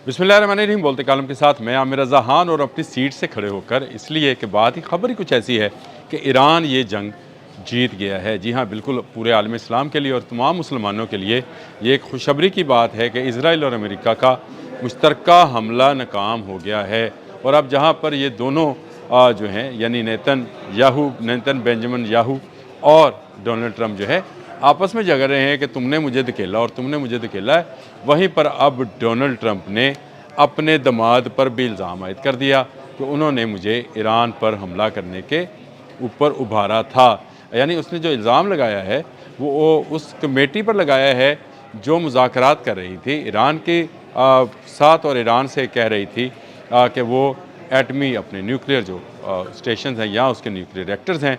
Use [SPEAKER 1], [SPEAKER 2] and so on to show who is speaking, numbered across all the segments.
[SPEAKER 1] बिस्मिल्लाहिर्रहमानिर्रहीम। बोलते कालम के साथ मैं आमिर रज़ा खान, और अपनी सीट से खड़े होकर इसलिए कि बात ही खबर ही कुछ ऐसी है कि ईरान ये जंग जीत गया है। जी हाँ, बिल्कुल पूरे आलम इस्लाम के लिए और तमाम मुसलमानों के लिए ये एक खुशखबरी की बात है कि इज़राइल और अमेरिका का मुश्तरका हमला नाकाम हो गया है। और अब जहाँ पर ये दोनों जो हैं यानी नेतन बेंजामिन याहू और डोनाल्ड ट्रंप जो है आपस में झगड़ रहे हैं कि तुमने मुझे धकेला और तुमने मुझे धकेला है, वहीं पर अब डोनाल्ड ट्रंप ने अपने दामाद पर भी इल्ज़ाम आयद कर दिया कि उन्होंने मुझे ईरान पर हमला करने के ऊपर उभारा था। यानी उसने जो इल्ज़ाम लगाया है वो उस कमेटी पर लगाया है जो मुज़ाकरात कर रही थी ईरान के साथ, और ईरान से कह रही थी कि वो एटमी अपने न्यूक्लियर जो स्टेशन हैं या उसके न्यूक्लियर रिएक्टर्स हैं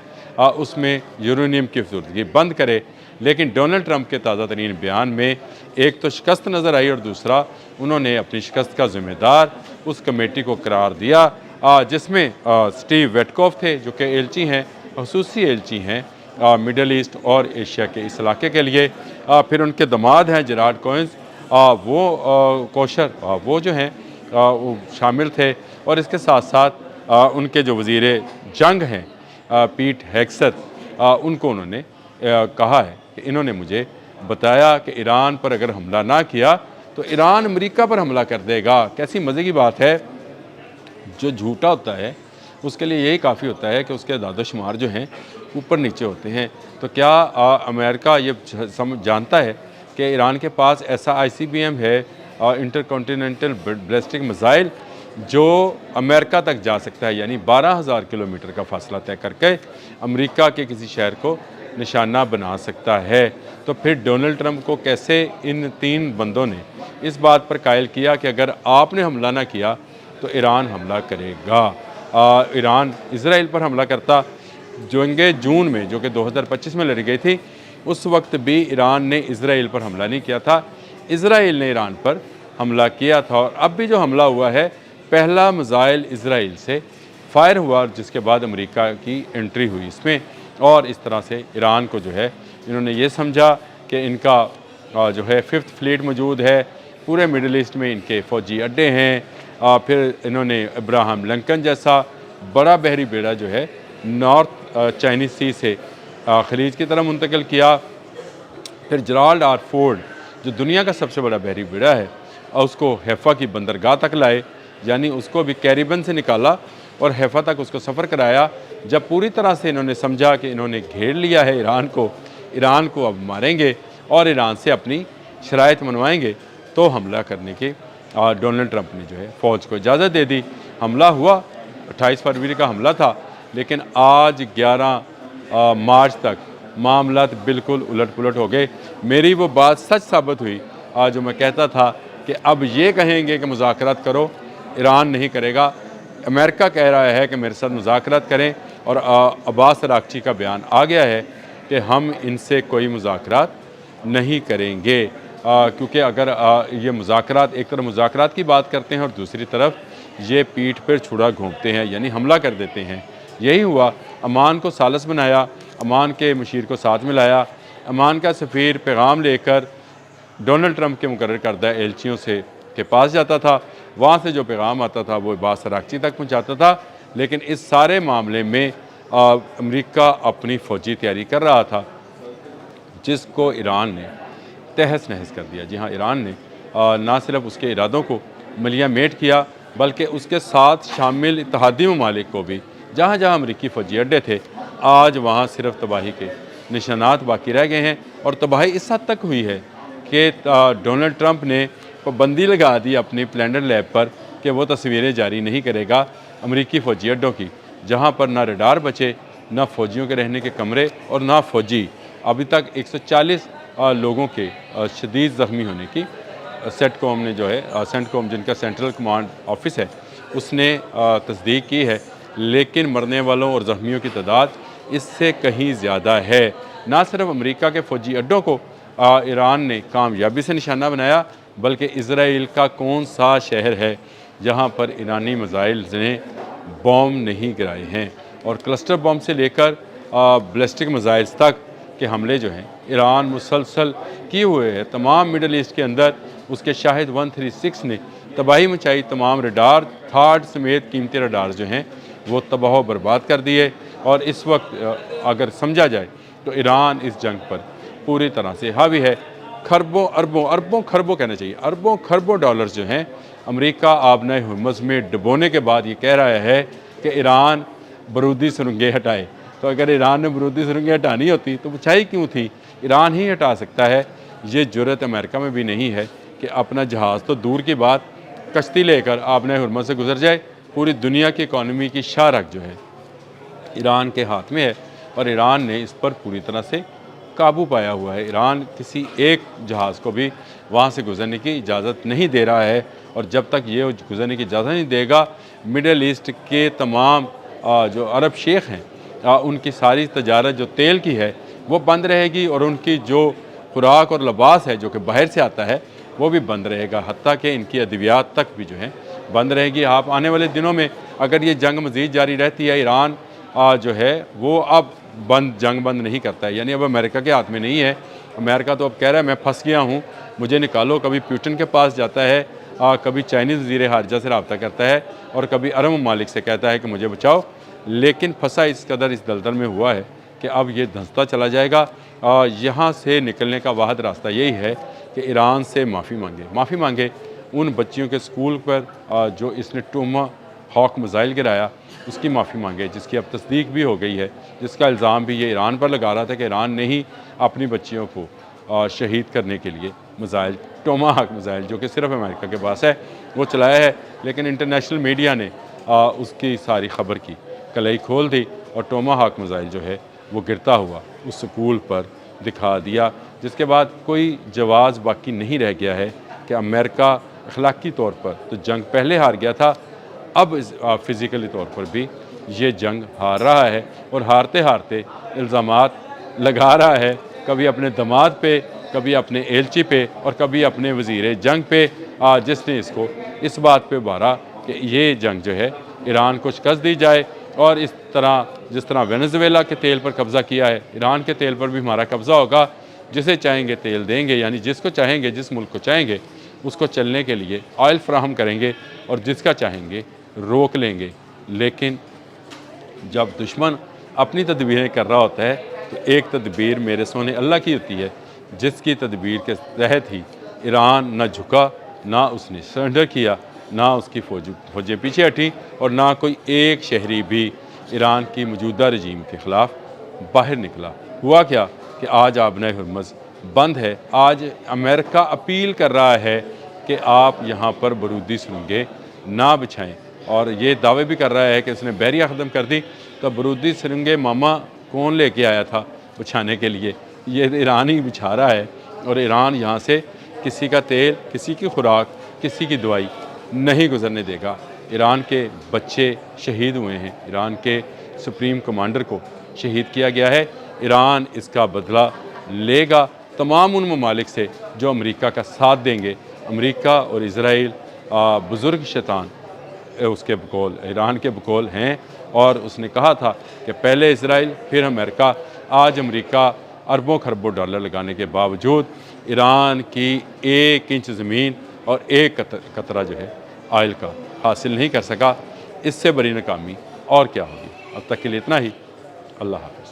[SPEAKER 1] उसमें यूरेनियम की फजूलगी बंद करे। लेकिन डोनाल्ड ट्रंप के ताज़ा तरीन बयान में एक तो शिकस्त नज़र आई और दूसरा उन्होंने अपनी शिकस्त का ज़िम्मेदार उस कमेटी को करार दिया जिसमें स्टीव वेटकॉफ थे जो कि एलची हैं, खसूसी एलची हैं मिडल ईस्ट और एशिया के इस इलाके के लिए। फिर उनके दामाद हैं जेराड कोहेंस, वो कोशर वो जो हैं वो शामिल थे, और इसके साथ साथ उनके जो वज़ीर जंग हैं पीट हेगसेथ, उनको उन्होंने कहा है कि इन्होंने मुझे बताया कि ईरान पर अगर हमला ना किया तो ईरान अमेरिका पर हमला कर देगा। कैसी मज़े की बात है। जो झूठा होता है उसके लिए यही काफ़ी होता है कि उसके दादोशुमार जो हैं ऊपर नीचे होते हैं। तो क्या अमेरिका ये जानता है कि ईरान के पास ऐसा ICBM है, इंटरकॉन्टिनेंटल बैलिस्टिक मिसाइल, जो अमेरिका तक जा सकता है, यानी 12,000 किलोमीटर का फासला तय करके अमेरिका के किसी शहर को निशाना बना सकता है। तो फिर डोनाल्ड ट्रंप को कैसे इन तीन बंदों ने इस बात पर कायल किया कि अगर आपने हमला ना किया तो ईरान हमला करेगा। ईरान इज़राइल पर हमला करता जंगे जून में जो कि 2025 में लड़ी गई थी, उस वक्त भी ईरान ने इज़राइल पर हमला नहीं किया था, इज़राइल ने ईरान पर हमला किया था। और अब भी जो हमला हुआ है, पहला मिसाइल इज़राइल से फायर हुआ जिसके बाद अमेरिका की एंट्री हुई इसमें, और इस तरह से ईरान को जो है इन्होंने ये समझा कि इनका जो है 5th फ्लीट मौजूद है, पूरे मिडल ईस्ट में इनके फ़ौजी अड्डे हैं। फिर इन्होंने अब्राहम लिंकन जैसा बड़ा बहरी बेड़ा जो है नॉर्थ चाइनीज़ सी से खलीज की तरफ मुंतकिल किया। फिर जेराल्ड आर फोर्ड जो दुनिया का सबसे बड़ा बहरी बेड़ा है उसको हैफ़ा की बंदरगाह तक लाए, यानी उसको भी कैरिबियन से निकाला और हैफ़ा तक उसको सफ़र कराया। जब पूरी तरह से इन्होंने समझा कि इन्होंने घेर लिया है ईरान को अब मारेंगे और ईरान से अपनी शराइत मनवाएंगे, तो हमला करने की डोनाल्ड ट्रंप ने जो है फ़ौज को इजाज़त दे दी। हमला हुआ, 28 फरवरी का हमला था, लेकिन आज 11 मार्च तक मामला बिल्कुल उलट पुलट हो गए। मेरी वो बात सच साबित हुई जो मैं कहता था कि अब ये कहेंगे कि मुज़ाकरात करो, ईरान नहीं करेगा। अमेरिका कह रहा है कि मेरे साथ मुज़ाकरात करें, और अब्बास अरागची का बयान आ गया है कि हम इनसे कोई मुज़ाकरात नहीं करेंगे, क्योंकि अगर ये मुज़ाकरात एक तरफ मुज़ाकरात की बात करते हैं और दूसरी तरफ ये पीठ पर छुरा घोंपते हैं, यानी हमला कर देते हैं। यही हुआ, अमान को सालस बनाया, अमान के मशीर को साथ में लाया, अमान का सफ़ीर पैगाम लेकर डोनाल्ड ट्रंप के मुकर्रर करदा एलचियों से के पास जाता था, वहाँ से जो पैगाम आता था वो अब्बास अरागची तक पहुँचाता था। लेकिन इस सारे मामले में अमेरिका अपनी फ़ौजी तैयारी कर रहा था, जिसको ईरान ने तहस नहस कर दिया। जी हाँ, ईरान ने ना सिर्फ उसके इरादों को मलिया मेट किया, बल्कि उसके साथ शामिल इत्तेहादी ममालिक को भी, जहाँ जहाँ अमेरिकी फ़ौजी अड्डे थे, आज वहाँ सिर्फ तबाही के निशानात बाकी रह गए हैं। और तबाही इस हद तक हुई है कि डोनाल्ड ट्रंप ने पाबंदी लगा दी अपनी प्लैंडर लैब पर कि वो तस्वीरें जारी नहीं करेगा अमेरिकी फ़ौजी अड्डों की, जहाँ पर ना रडार बचे, ना फ़ौजियों के रहने के कमरे, और ना फ़ौजी। अभी तक 140 लोगों के शदीद ज़ख्मी होने की सेंटकॉम ने जो है सेंटकॉम जिनका सेंट्रल कमांड ऑफिस है उसने तस्दीक की है, लेकिन मरने वालों और ज़ख्मियों की तादाद इससे कहीं ज़्यादा है। ना सिर्फ अमेरिका के फ़ौजी अड्डों को ईरान ने कामयाबी से निशाना बनाया, बल्कि इज़राइल का कौन सा शहर है जहाँ पर ईरानी मिसाइल ने बॉम्ब नहीं गिराए हैं, और क्लस्टर बॉम्ब से लेकर बैलिस्टिक मिसाइल्स तक के हमले जो हैं ईरान मुसलसल किए हुए हैं तमाम मिडल ईस्ट के अंदर। उसके शाहिद 136 ने تباہی مچائی، تمام ریڈار تھاڈ سمیت قیمتی ریڈار جو ہیں وہ تباہ و برباد کر دیے، اور اس وقت اگر سمجھا جائے تو ایران اس جنگ پر پوری طرح سے حاوی ہے۔ اربوں خربوں کہنا چاہیے، اربوں خربوں ڈالرز جو ہیں امریکہ آبنۂ ہرمز میں ڈبونے کے بعد یہ کہہ رہا ہے کہ ایران بارودی سرنگیں ہٹائے۔ تو اگر ایران نے بارودی سرنگیں ہٹانی ہوتی تو بچائی کیوں تھی؟ ایران ہی ہٹا سکتا ہے۔ یہ جرأت امریکہ میں بھی نہیں ہے کہ اپنا جہاز تو دور کی بات، کشتی لے کر آبنۂ ہرمز سے گزر جائے۔ پوری دنیا کی اکانومی کی شاہ رگ جو ہے ایران کے ہاتھ میں ہے، اور ایران نے اس پر پوری طرح سے قابو پایا ہوا ہے۔ ایران کسی ایک جہاز کو بھی وہاں سے گزرنے کی اجازت نہیں دے رہا ہے، اور جب تک یہ گزرنے کی اجازت نہیں دے گا، مڈل ایسٹ کے تمام جو عرب شیخ ہیں ان کی ساری تجارت جو تیل کی ہے وہ بند رہے گی، اور ان کی جو خوراک اور لباس ہے جو کہ باہر سے آتا ہے وہ بھی بند رہے گا، حتیٰ کہ ان کی ادویات تک بھی جو ہیں بند رہے گی۔ آپ آنے والے دنوں میں اگر یہ جنگ مزید جاری رہتی ہے، ایران جو ہے وہ اب جنگ بند نہیں کرتا ہے، یعنی اب امریکہ کے ہاتھ میں نہیں ہے۔ امریکہ تو اب کہہ رہا ہے میں پھنس گیا ہوں، مجھے نکالو۔ کبھی پیوٹن کے پاس جاتا ہے، کبھی چائنیز وزیر خارجہ سے رابطہ کرتا ہے، اور کبھی عرب ممالک سے کہتا ہے کہ مجھے بچاؤ، لیکن پھنسا اس قدر اس دلدل میں ہوا ہے کہ اب یہ دھنستا چلا جائے گا۔ یہاں سے نکلنے کا واحد راستہ یہی ہے کہ ایران سے معافی مانگے ان بچیوں کے سکول پر جو اس نے ٹوما ہاک میزائل گرایا، اس کی معافی مانگے، جس کی اب تصدیق بھی ہو گئی ہے، جس کا الزام بھی یہ ایران پر لگا رہا تھا کہ ایران نے ہی اپنی بچیوں کو شہید کرنے کے لیے میزائل، ٹوما ہاک میزائل جو کہ صرف امریکہ کے پاس ہے، وہ چلایا ہے۔ لیکن انٹرنیشنل میڈیا نے اس کی ساری خبر کی کلائی کھول دی، اور ٹوما ہاک میزائل جو ہے وہ گرتا ہوا اس سکول پر دکھا دیا، جس کے بعد کوئی جواز باقی نہیں رہ گیا ہے کہ امریکہ اخلاقی طور پر تو جنگ پہلے ہار گیا تھا، اب فزیکلی طور پر بھی یہ جنگ ہار رہا ہے، اور ہارتے ہارتے الزامات لگا رہا ہے، کبھی اپنے دماد پہ، کبھی اپنے ایلچی پہ، اور کبھی اپنے وزیر جنگ پہ، جس نے اس کو اس بات پہ ابھارا کہ یہ جنگ جو ہے ایران کو شکست دی جائے، اور جس طرح وینزویلا کے تیل پر قبضہ کیا ہے، ایران کے تیل پر بھی ہمارا قبضہ ہوگا، جسے چاہیں گے تیل دیں گے، یعنی جس کو چاہیں گے، جس ملک کو چاہیں گے اس کو چلنے کے لیے آئل فراہم کریں گے، اور جس کا چاہیں گے روک لیں گے۔ لیکن جب دشمن اپنی تدبیریں کر رہا ہوتا ہے تو ایک تدبیر میرے سونے اللہ کی ہوتی ہے، جس کی تدبیر کے تحت ہی ایران نہ جھکا، نہ اس نے سرنڈر کیا، نہ اس کی فوجیں پیچھے ہٹیں، اور نہ کوئی ایک شہری بھی ایران کی موجودہ رجیم کے خلاف باہر نکلا۔ ہوا کیا کہ آج آبنۂ ہرمز بند ہے۔ آج امریکہ اپیل کر رہا ہے کہ آپ یہاں پر بارودی سرنگیں نہ بچھائیں، اور یہ دعوے بھی کر رہا ہے کہ اس نے بحریہ ختم کر دی، تو بارودی سرنگیں ماما کون لے کے آیا تھا بچھانے کے لیے؟ یہ ایران ہی بچھا رہا ہے، اور ایران یہاں سے کسی کا تیل، کسی کی خوراک، کسی کی دوائی نہیں گزرنے دے گا۔ ایران کے بچے شہید ہوئے ہیں، ایران کے سپریم کمانڈر کو شہید کیا گیا ہے۔ ایران اس کا بدلہ لے گا تمام ان ممالک سے جو امریکہ کا ساتھ دیں گے۔ امریکہ اور اسرائیل بزرگ شیطان اس کے بقول، ایران کے بقول ہیں، اور اس نے کہا تھا کہ پہلے اسرائیل پھر امریکہ۔ آج امریکہ اربوں خربوں ڈالر لگانے کے باوجود ایران کی 1 انچ زمین اور 1 قطرہ جو ہے آئل کا حاصل نہیں کر سکا۔ اس سے بڑی ناکامی اور کیا ہوگی؟ اب تک کے لیے اتنا ہی۔ اللہ حافظ۔